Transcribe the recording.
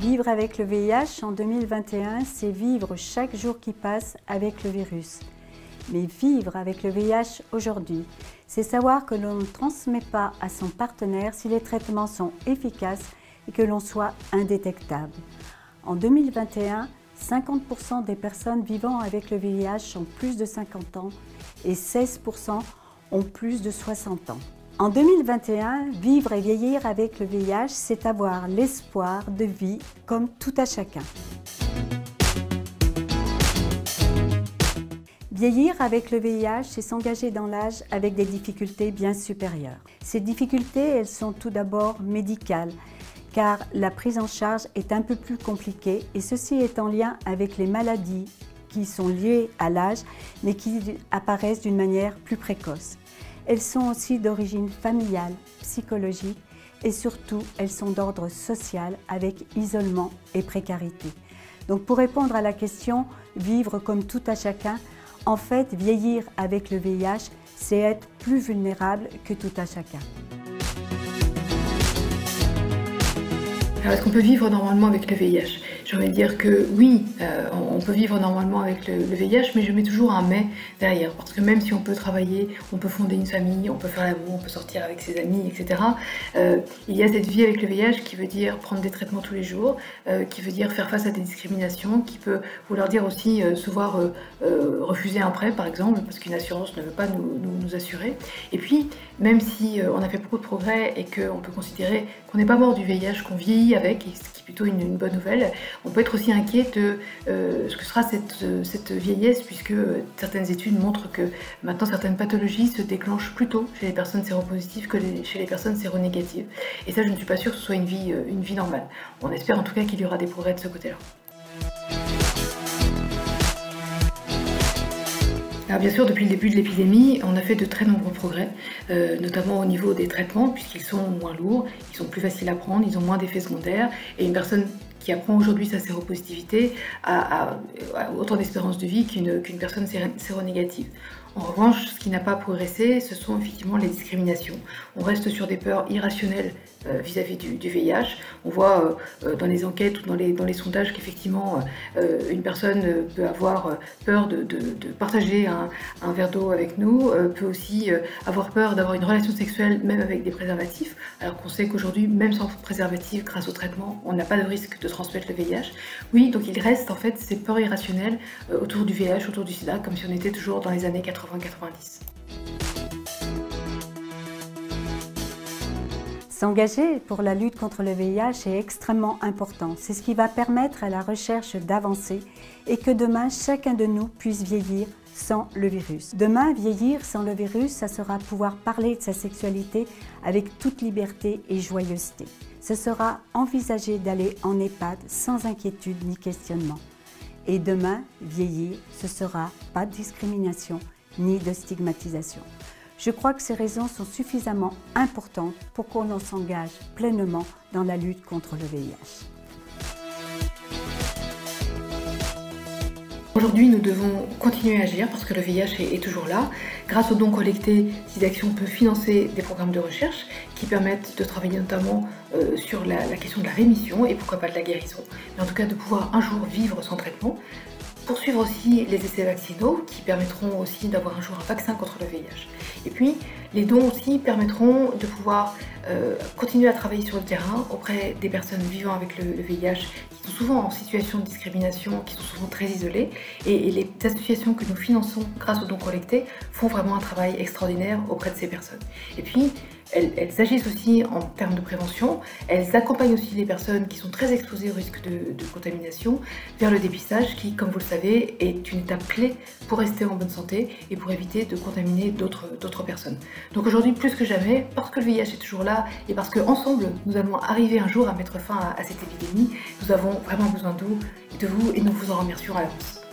Vivre avec le VIH en 2021, c'est vivre chaque jour qui passe avec le virus. Mais vivre avec le VIH aujourd'hui, c'est savoir que l'on ne transmet pas à son partenaire si les traitements sont efficaces et que l'on soit indétectable. En 2021, 50% des personnes vivant avec le VIH ont plus de 50 ans et 16% ont plus de 60 ans. En 2021, vivre et vieillir avec le VIH, c'est avoir l'espoir de vie comme tout à chacun. Vieillir avec le VIH, c'est s'engager dans l'âge avec des difficultés bien supérieures. Ces difficultés, elles sont tout d'abord médicales, car la prise en charge est un peu plus compliquée et ceci est en lien avec les maladies qui sont liées à l'âge, mais qui apparaissent d'une manière plus précoce. Elles sont aussi d'origine familiale, psychologique et surtout, elles sont d'ordre social avec isolement et précarité. Donc pour répondre à la question « vivre comme tout à chacun », en fait, vieillir avec le VIH, c'est être plus vulnérable que tout à chacun. Alors, est-ce qu'on peut vivre normalement avec le VIH? J'ai envie de dire que oui, on peut vivre normalement avec le VIH, mais je mets toujours un mais derrière. Parce que même si on peut travailler, on peut fonder une famille, on peut faire l'amour, on peut sortir avec ses amis, etc. Il y a cette vie avec le VIH qui veut dire prendre des traitements tous les jours, qui veut dire faire face à des discriminations, qui peut vouloir dire aussi se voir refuser un prêt, par exemple, parce qu'une assurance ne veut pas nous assurer. Et puis, même si on a fait beaucoup de progrès et qu'on peut considérer qu'on n'est pas mort du VIH, qu'on vieillit avec, ce qui est plutôt une bonne nouvelle, on peut être aussi inquiet de ce que sera cette vieillesse, puisque certaines études montrent que maintenant certaines pathologies se déclenchent plus tôt chez les personnes séropositives que chez les personnes séronégatives. Et ça, je ne suis pas sûre que ce soit une vie normale. On espère en tout cas qu'il y aura des progrès de ce côté-là. Alors bien sûr, depuis le début de l'épidémie, on a fait de très nombreux progrès, notamment au niveau des traitements, puisqu'ils sont moins lourds, ils sont plus faciles à prendre, ils ont moins d'effets secondaires, et une personne qui apprend aujourd'hui sa séropositivité a autant d'espérance de vie qu'une personne séronégative. En revanche, ce qui n'a pas progressé, ce sont effectivement les discriminations. On reste sur des peurs irrationnelles vis-à-vis du VIH. On voit dans les enquêtes ou dans les sondages qu'effectivement une personne peut avoir peur de partager un verre d'eau avec nous, peut aussi avoir peur d'avoir une relation sexuelle même avec des préservatifs, alors qu'on sait qu'aujourd'hui, même sans préservatif, grâce au traitement, on n'a pas de risque de transmettre le VIH. Oui, donc il reste en fait ces peurs irrationnelles autour du VIH, autour du sida, comme si on était toujours dans les années 80-90. S'engager pour la lutte contre le VIH est extrêmement important. C'est ce qui va permettre à la recherche d'avancer et que demain, chacun de nous puisse vieillir sans le virus. Demain, vieillir sans le virus, ça sera pouvoir parler de sa sexualité avec toute liberté et joyeuseté. Ce sera envisager d'aller en EHPAD sans inquiétude ni questionnement. Et demain, vieillir, ce sera pas de discrimination ni de stigmatisation. Je crois que ces raisons sont suffisamment importantes pour qu'on s'engage pleinement dans la lutte contre le VIH. Aujourd'hui, nous devons continuer à agir parce que le VIH est toujours là. Grâce aux dons collectés, SIDAction peut financer des programmes de recherche qui permettent de travailler notamment sur la question de la rémission et pourquoi pas de la guérison. Mais en tout cas, de pouvoir un jour vivre sans traitement. Poursuivre aussi les essais vaccinaux qui permettront aussi d'avoir un jour un vaccin contre le VIH. Et puis, les dons aussi permettront de pouvoir continuer à travailler sur le terrain auprès des personnes vivant avec le VIH qui sont souvent en situation de discrimination, qui sont souvent très isolées. Et les associations que nous finançons grâce aux dons collectés font vraiment un travail extraordinaire auprès de ces personnes. Et puis, elles agissent aussi en termes de prévention, elles accompagnent aussi les personnes qui sont très exposées au risque de contamination vers le dépistage qui, comme vous le savez, est une étape clé pour rester en bonne santé et pour éviter de contaminer d'autres personnes. Donc aujourd'hui, plus que jamais, parce que le VIH est toujours là et parce qu'ensemble, nous allons arriver un jour à mettre fin à cette épidémie, nous avons vraiment besoin de vous et nous vous en remercions à l'avance.